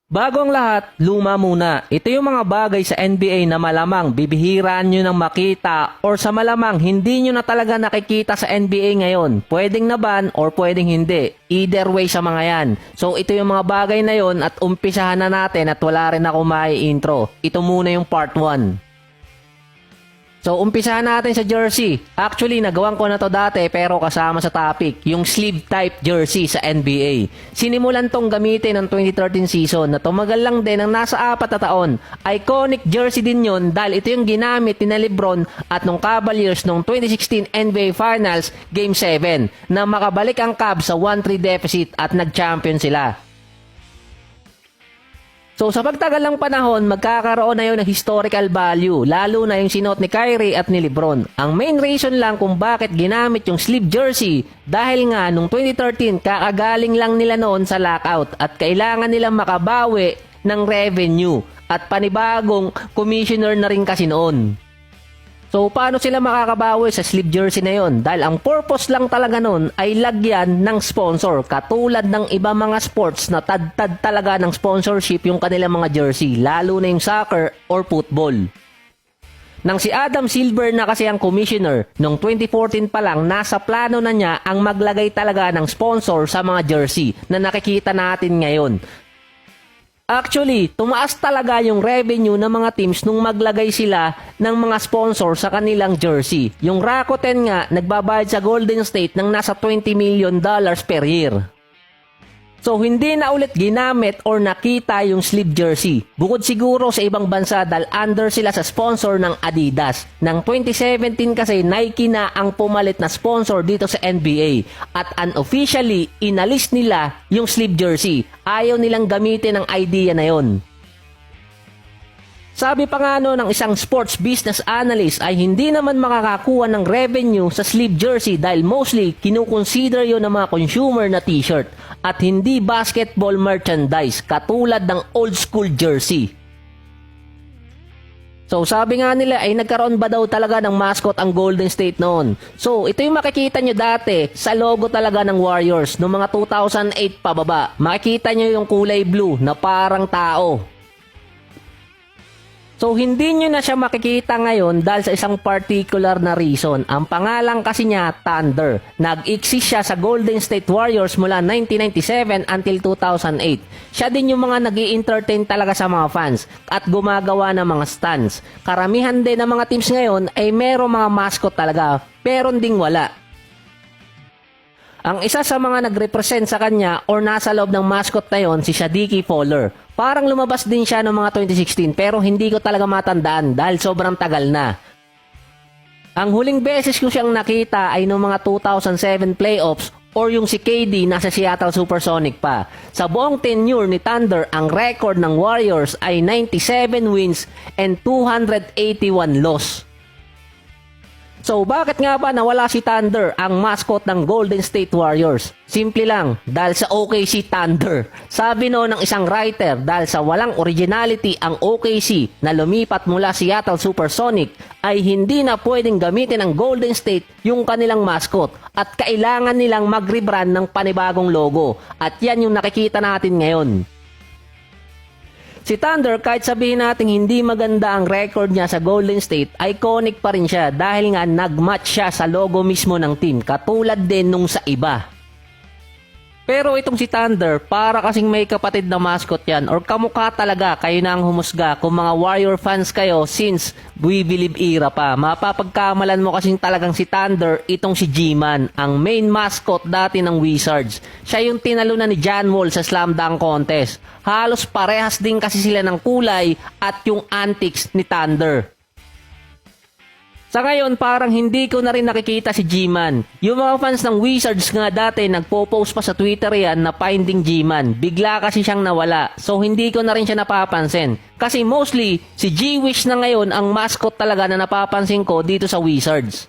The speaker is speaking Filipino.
Bago ang lahat, luma muna. Ito yung mga bagay sa NBA na malamang bibihiraan nyo nang makita or sa malamang hindi nyo na talaga nakikita sa NBA ngayon. Pwedeng naban or pwedeng hindi. Either way sa mga yan. So ito yung mga bagay na yon at umpisahan na natin at wala rin ako mai-intro. Ito muna yung part 1. So, umpisahan natin sa jersey. Actually, nagawan ko na to dati pero kasama sa topic, yung sleeve type jersey sa NBA. Sinimulan tong gamitin ng 2013 season na tumagal lang din ng nasa 4 na taon. Iconic jersey din yun dahil ito yung ginamit ni LeBron at ng Cavaliers noong 2016 NBA Finals Game 7 na makabalik ang Cavs sa 1-3 deficit at nag-champion sila. So sa pagtagal ng panahon, magkakaroon na yun ng historical value, lalo na yung sinuot ni Kyrie at ni LeBron. Ang main reason lang kung bakit ginamit yung sleeve jersey, dahil nga nung 2013, kakagaling lang nila noon sa lockout at kailangan nilang makabawi ng revenue at panibagong commissioner na rin kasi noon. So, paano sila makakabawi sa sleeve jersey na yon? Dahil ang purpose lang talaga nun ay lagyan ng sponsor. Katulad ng iba mga sports na tad-tad talaga ng sponsorship yung kanilang mga jersey. Lalo na yung soccer or football. Nang si Adam Silver na kasi ang commissioner, noong 2014 pa lang nasa plano na niya ang maglagay talaga ng sponsor sa mga jersey na nakikita natin ngayon. Actually, tumaas talaga yung revenue ng mga teams nung maglagay sila ng mga sponsor sa kanilang jersey. Yung Rakuten nga, nagbabayad sa Golden State ng nasa $20 million per year. So, hindi na ulit ginamit or nakita yung sleeve jersey. Bukod siguro sa ibang bansa dahil under sila sa sponsor ng Adidas. Nang 2017 kasi Nike na ang pumalit na sponsor dito sa NBA. At unofficially, inalis nila yung sleeve jersey. Ayaw nilang gamitin ang idea na yon. Sabi pa nga ng isang sports business analyst ay hindi naman makakakuha ng revenue sa sleeve jersey dahil mostly kinukonsider yun ng mga consumer na t-shirt at hindi basketball merchandise katulad ng old school jersey. So sabi nga nila ay nagkaroon ba daw talaga ng mascot ang Golden State noon. So ito yung makikita nyo dati sa logo talaga ng Warriors noong mga 2008 pababa. Makikita nyo yung kulay blue na parang tao. So, hindi nyo na siya makikita ngayon dahil sa isang particular na reason. Ang pangalan kasi niya, Thunder. Nag-exist siya sa Golden State Warriors mula 1997 until 2008. Siya din yung mga nag-i-entertain talaga sa mga fans at gumagawa ng mga stunts. Karamihan din ng mga teams ngayon ay merong mga mascot talaga, pero ding wala. Ang isa sa mga nag-represent sa kanya or nasa loob ng mascot na yon, si Shadiki Fowler. Parang lumabas din siya noong mga 2016 pero hindi ko talaga matandaan dahil sobrang tagal na. Ang huling beses ko siyang nakita ay noong mga 2007 playoffs or yung si KD nasa Seattle Supersonic pa. Sa buong tenure ni Thunder, ang record ng Warriors ay 97 wins and 281 loss. So bakit nga ba nawala si Thunder, ang mascot ng Golden State Warriors? Simple lang, dahil sa OKC Thunder. Sabi no ng isang writer, dahil sa walang originality ang OKC na lumipat mula Seattle Supersonic, ay hindi na pwedeng gamitin ng Golden State yung kanilang mascot at kailangan nilang mag-rebrand ng panibagong logo. At yan yung nakikita natin ngayon. Si Thunder, kahit sabihin natin hindi maganda ang record niya sa Golden State, iconic pa rin siya dahil nga nag-match siya sa logo mismo ng team, katulad din nung sa iba. Pero itong si Thunder, para kasing may kapatid na mascot yan or kamukha talaga, kayo na ang humusga kung mga Warrior fans kayo since We Believe era pa. Mapapagkamalan mo kasing talagang si Thunder, itong si G-Man, ang main mascot dati ng Wizards. Siya yung tinalunan ni John Wall sa Slam Dunk Contest. Halos parehas din kasi sila ng kulay at yung antics ni Thunder. Sa ngayon, parang hindi ko na rin nakikita si G-Man. Yung mga fans ng Wizards nga dati, nagpo-post pa sa Twitter yan na finding G-Man. Bigla kasi siyang nawala. So, hindi ko na rin siya napapansin. Kasi mostly, si G-Wish na ngayon ang mascot talaga na napapansin ko dito sa Wizards.